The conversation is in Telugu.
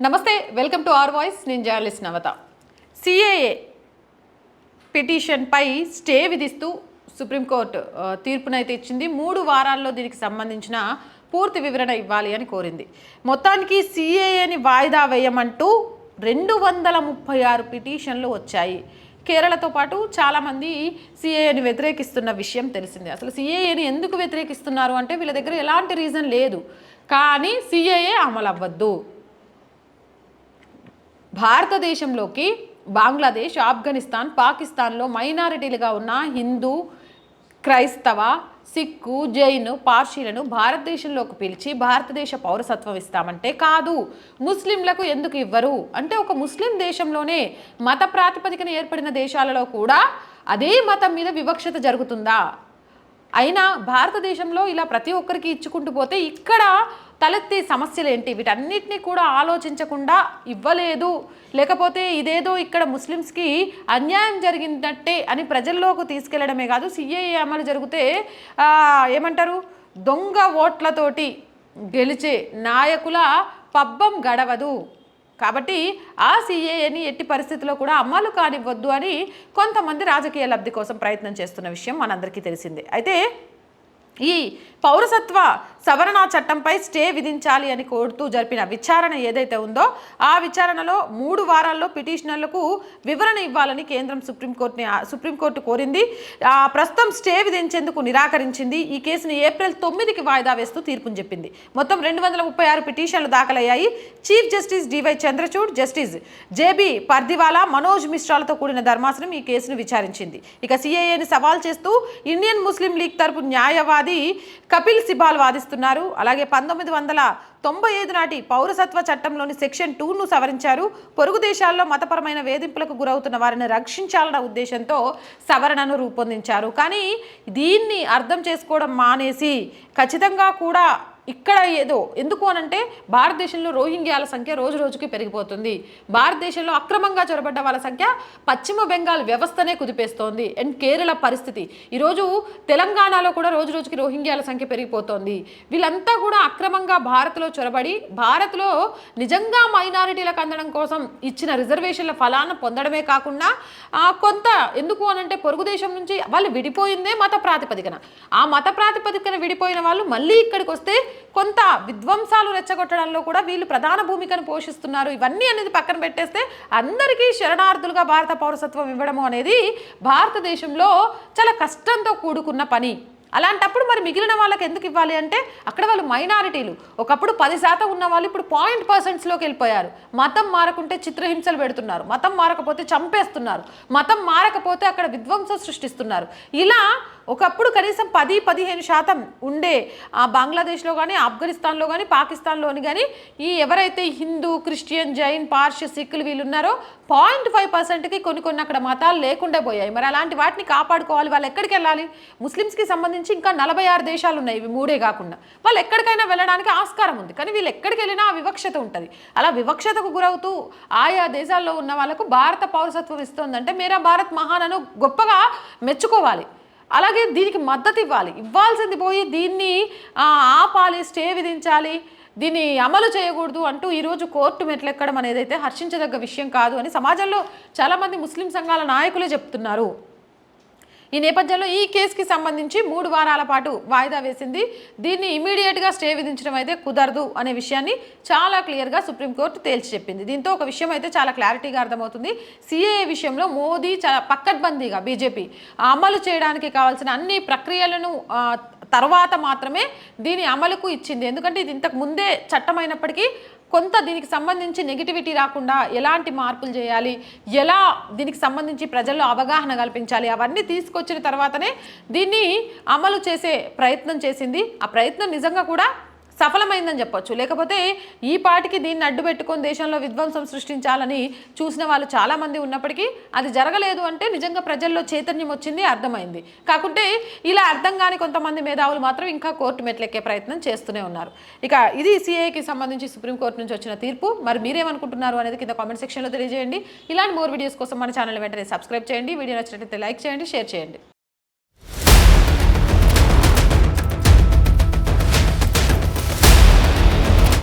నమస్తే, వెల్కమ్ టు అవర్ వాయిస్. నేను జర్నలిస్ట్ నవత. సిఏఏ పిటిషన్పై స్టే విధిస్తూ సుప్రీంకోర్టు తీర్పునైతే ఇచ్చింది. 3 వారాల్లో దీనికి సంబంధించిన పూర్తి వివరణ ఇవ్వాలి అని కోరింది. మొత్తానికి సిఏఏని వాయిదా వేయమంటూ 236 పిటిషన్లు వచ్చాయి. కేరళతో పాటు చాలామంది సిఏఏని వ్యతిరేకిస్తున్న విషయం తెలిసిందే. అసలు సిఏఏని ఎందుకు వ్యతిరేకిస్తున్నారు అంటే వీళ్ళ దగ్గర ఎలాంటి రీజన్ లేదు, కానీ సిఏఏ అమలు అవ్వద్దు. భారతదేశంలోకి బంగ్లాదేశ్, ఆఫ్ఘనిస్తాన్, పాకిస్తాన్లో మైనారిటీలుగా ఉన్న హిందూ, క్రైస్తవ, సిక్కు, జైను, పార్సీలను భారతదేశంలోకి పిలిచి భారతదేశ పౌరసత్వం ఇస్తామంటే కాదు. ముస్లింలకు ఎందుకు ఇవ్వరు అంటే ఒక ముస్లిం దేశంలోనే మత ప్రాతిపదికన ఏర్పడిన దేశాలలో కూడా అదే మతం మీద వివక్షత జరుగుతుందా? అయినా భారతదేశంలో ఇలా ప్రతి ఒక్కరికి ఇచ్చుకుంటూ పోతే ఇక్కడ తలెత్తే సమస్యలు ఏంటి? వీటన్నిటినీ కూడా ఆలోచించకుండా ఇవ్వలేదు, లేకపోతే ఇదేదో ఇక్కడ ముస్లిమ్స్కి అన్యాయం జరిగినట్టే అని ప్రజల్లోకి తీసుకెళ్లడమే కాదు, సిఏఏ అమలు జరిగితే ఏమంటారు, దొంగ ఓట్లతోటి గెలిచే నాయకుల పబ్బం గడవదు. కాబట్టి ఆ సిఏఏని ఎట్టి పరిస్థితుల్లో కూడా అమలు కానివ్వద్దు అని కొంతమంది రాజకీయ లబ్ధి కోసం ప్రయత్నం చేస్తున్న విషయం మనందరికీ తెలిసిందే. అయితే ఈ పౌరసత్వ సవరణ చట్టంపై స్టే విధించాలి అని కోరుతూ జరిపిన విచారణ ఏదైతే ఉందో ఆ విచారణలో 3 వారాల్లో పిటిషనర్లకు వివరణ ఇవ్వాలని కేంద్రం సుప్రీంకోర్టు కోరింది. ప్రస్తుతం స్టే విధించేందుకు నిరాకరించింది. ఈ కేసును ఏప్రిల్ 9కి వాయిదా వేస్తూ తీర్పును చెప్పింది. మొత్తం 236 పిటిషన్లు దాఖలయ్యాయి. Chief justice DY Chandrachud, justice JB Pardiwala, Manoj మిశ్రాలతో కూడిన ధర్మాసనం ఈ కేసును విచారించింది. ఇక సిఏఏని సవాల్ చేస్తూ ఇండియన్ ముస్లిం లీగ్ తరపు న్యాయవాది కపిల్ సిబాల్ వాదిస్తున్నారు. అలాగే 1995 నాటి పౌరసత్వ చట్టంలోని సెక్షన్ 2ను సవరించారు. పొరుగు దేశాల్లో మతపరమైన వేధింపులకు గురవుతున్న వారిని రక్షించాలన్న ఉద్దేశంతో సవరణను రూపొందించారు. కానీ దీన్ని అర్థం చేసుకోవడం మానేసి ఖచ్చితంగా కూడా ఇక్కడ ఏదో ఎందుకు అనంటే భారతదేశంలో రోహింగ్యాల సంఖ్య రోజు రోజుకి పెరిగిపోతుంది. భారతదేశంలో అక్రమంగా చొరబడ్డ వాళ్ళ సంఖ్య పశ్చిమ బెంగాల్ వ్యవస్థనే కుదిపేస్తోంది. అండ్ కేరళ పరిస్థితి, ఈరోజు తెలంగాణలో కూడా రోజు రోజుకి రోహింగ్యాల సంఖ్య పెరిగిపోతోంది. వీళ్ళంతా కూడా అక్రమంగా భారత్లో చొరబడి భారత్లో నిజంగా మైనారిటీలకు అందడం కోసం ఇచ్చిన రిజర్వేషన్ల ఫలాన్ని పొందడమే కాకుండా కొంత ఎందుకు అనంటే పొరుగు దేశం నుంచి వాళ్ళు విడిపోయిందే మత ప్రాతిపదికన. ఆ మత ప్రాతిపదికన విడిపోయిన వాళ్ళు మళ్ళీ ఇక్కడికి వస్తే కొంత విధ్వంసాలు రెచ్చగొట్టడంలో కూడా వీళ్ళు ప్రధాన భూమికను పోషిస్తున్నారు. ఇవన్నీ అనేది పక్కన పెట్టేస్తే అందరికీ శరణార్థులుగా భారత పౌరసత్వం ఇవ్వడము అనేది భారతదేశంలో చాలా కష్టంతో కూడుకున్న పని. అలాంటప్పుడు మరి మిగిలిన వాళ్ళకి ఎందుకు ఇవ్వాలి అంటే అక్కడ వాళ్ళు మైనారిటీలు. ఒకప్పుడు 10% ఉన్న వాళ్ళు ఇప్పుడు 0.%లోకి వెళ్ళిపోయారు. మతం మారకుంటే చిత్రహింసలు పెడుతున్నారు, మతం మారకపోతే చంపేస్తున్నారు, మతం మారకపోతే అక్కడ విధ్వంసం సృష్టిస్తున్నారు. ఇలా ఒకప్పుడు కనీసం 10-15% ఉండే బంగ్లాదేశ్లో కానీ, ఆఫ్ఘనిస్తాన్లో కానీ, పాకిస్తాన్లోని కానీ ఈ ఎవరైతే హిందూ, క్రిస్టియన్, జైన్, పార్షి, సిక్కులు వీళ్ళు ఉన్నారో 0.5%కి కొన్ని అక్కడ మతాలు లేకుండా పోయాయి. మరి అలాంటి వాటిని కాపాడుకోవాలి. వాళ్ళు ఎక్కడికి వెళ్ళాలి? ముస్లిమ్స్కి సంబంధించి ఇంకా 46 దేశాలు ఉన్నాయి, ఇవి 3 కాకుండా. వాళ్ళు ఎక్కడికైనా వెళ్ళడానికి ఆస్కారం ఉంది, కానీ వీళ్ళు ఎక్కడికి వెళ్ళినా వివక్షత ఉంటుంది. అలా వివక్షతకు గురవుతూ ఆయా దేశాల్లో ఉన్న వాళ్ళకు భారత పౌరసత్వం ఇస్తుందంటే మేరా భారత్ మహానను గొప్పగా మెచ్చుకోవాలి. అలాగే దీనికి మద్దతు ఇవ్వాల్సింది పోయి దీన్ని ఆపాలి, స్టే విధించాలి, దీన్ని అమలు చేయకూడదు అంటూ ఈరోజు కోర్టు మెట్లెక్కడం అనేది అయితే హర్షించదగ్గ విషయం కాదు అని సమాజంలో చాలామంది ముస్లిం సంఘాల నాయకులే చెప్తున్నారు. ఈ నేపథ్యంలో ఈ కేసుకి సంబంధించి 3 వారాల పాటు వాయిదా వేసింది. దీన్ని ఇమీడియట్గా స్టే విధించడం అయితే కుదరదు అనే విషయాన్ని చాలా క్లియర్గా సుప్రీంకోర్టు తేల్చి చెప్పింది. దీంతో ఒక విషయం అయితే చాలా క్లారిటీగా అర్థమవుతుంది. సిఏఏ విషయంలో మోదీ చాలా పక్కడ్బందీగా బీజేపీ అమలు చేయడానికి కావాల్సిన అన్ని ప్రక్రియలను తర్వాత మాత్రమే దీని అమలుకు ఇచ్చింది. ఎందుకంటే ఇది ఇంతకు ముందే చట్టమైనప్పటికీ కొంత దీనికి సంబంధించి నెగిటివిటీ రాకుండా ఎలాంటి మార్పులు చేయాలి, ఎలా దీనికి సంబంధించి ప్రజల్లో అవగాహన కల్పించాలి, అవన్నీ తీసుకొచ్చిన తర్వాతనే దీన్ని అమలు చేసే ప్రయత్నం చేసింది. ఆ ప్రయత్నం నిజంగా కూడా సఫలమైందని చెప్పొచ్చు. లేకపోతే ఈ పాటికి దీన్ని అడ్డు పెట్టుకొని దేశంలో విధ్వంసం సృష్టించాలని చూసిన వాళ్ళు చాలామంది ఉన్నప్పటికీ అది జరగలేదు. అంటే నిజంగా ప్రజల్లో చైతన్యం వచ్చింది, అర్థమైంది. కాకుంటే ఇలా అర్థం కాని కొంతమంది మేధావులు మాత్రం ఇంకా కోర్టు మెట్లెక్కే ప్రయత్నం చేస్తూనే ఉన్నారు. ఇక ఇది సిఏకి సంబంధించి సుప్రీంకోర్టు నుంచి వచ్చిన తీర్పు. మరి మీరేమనుకుంటున్నారు అనేది కింద కామెంట్ సెక్షన్లో తెలియజేయండి. ఇలాంటి మోర్ వీడియోస్ కోసం మన ఛానల్ వెంటనే సబ్స్క్రైబ్ చేయండి. వీడియో నచ్చినట్లయితే లైక్ చేయండి, షేర్ చేయండి.